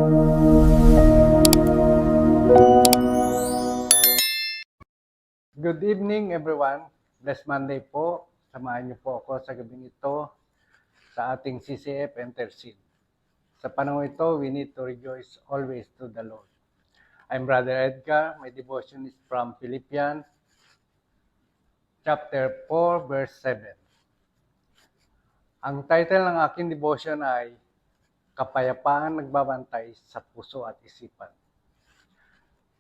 Good evening everyone. Blessed Monday po. Samahan niyo po ako sa gabing ito sa ating CCF Intercede. Sa panahon ito, we need to rejoice always to the Lord. I'm Brother Edgar. My devotion is from Philippians chapter 4 verse 7. Ang title ng aking devotion ay Kapayapaan nagbabantay sa puso at isipan.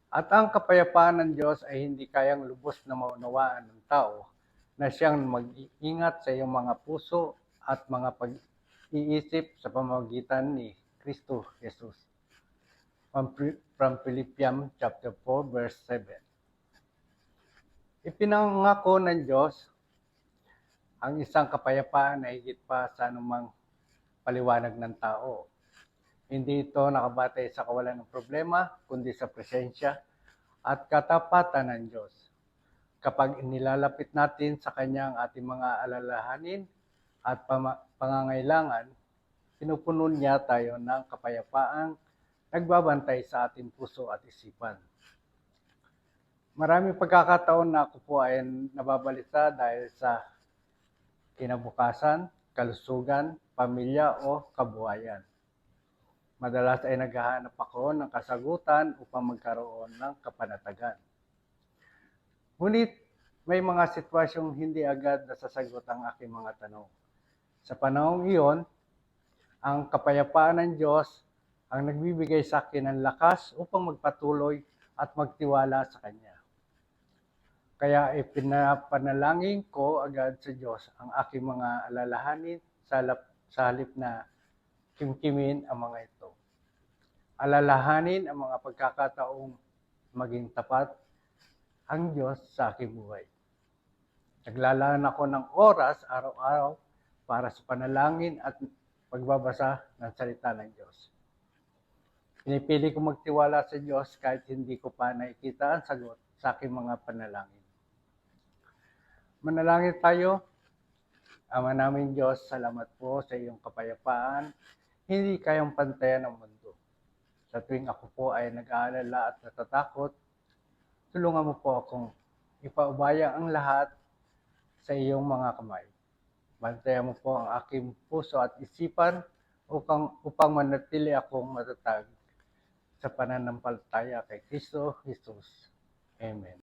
At ang kapayapaan ng Diyos ay hindi kayang lubos na maunawaan ng tao na siyang mag-iingat sa iyong mga puso at mga pag-iisip sa pamamagitan ni Kristo Jesus. From Philippians chapter 4 verse 7. Ipinangako ng Diyos ang isang kapayapaan na higit pa sa anumang paliwanag ng tao. Hindi ito nakabatay sa kawalan ng problema, kundi sa presensya at katapatan ng Diyos. Kapag inilalapit natin sa Kanya ang ating mga alalahanin at pangangailangan, pinupuno niya tayo ng kapayapaang nagbabantay sa ating puso at isipan. Maraming pagkakataon na ako po ay nababalisa dahil sa kinabukasan, kalusugan, pamilya o kabuhayan. Madalas ay naghahanap ako ng kasagutan upang magkaroon ng kapanatagan. Ngunit may mga sitwasyong hindi agad nasasagot ang aking mga tanong. Sa panahong iyon, ang kapayapaan ng Diyos ang nagbibigay sa akin ng lakas upang magpatuloy at magtiwala sa Kanya. Kaya ipinapanalangin ko agad sa Diyos ang aking mga alalahanin sa halip na kimkimin ang mga ito. Alalahanin ang mga pagkakataong maging tapat ang Diyos sa aking buhay. Naglalaan ako ng oras araw-araw para sa panalangin at pagbabasa ng salita ng Diyos. Pinipili ko magtiwala sa Diyos kahit hindi ko pa nakikita ang sagot sa aking mga panalangin. Manalangin tayo. Ama namin Diyos, salamat po sa iyong kapayapaan. Hindi kayang pantayan ng mundo. Sa tuwing ako po ay nag-aalala at natatakot, tulungan mo po akong ipaubaya ang lahat sa iyong mga kamay. Bantayan mo po ang aking puso at isipan upang manatili akong matatag sa pananampalataya kay Kristo Jesus. Amen.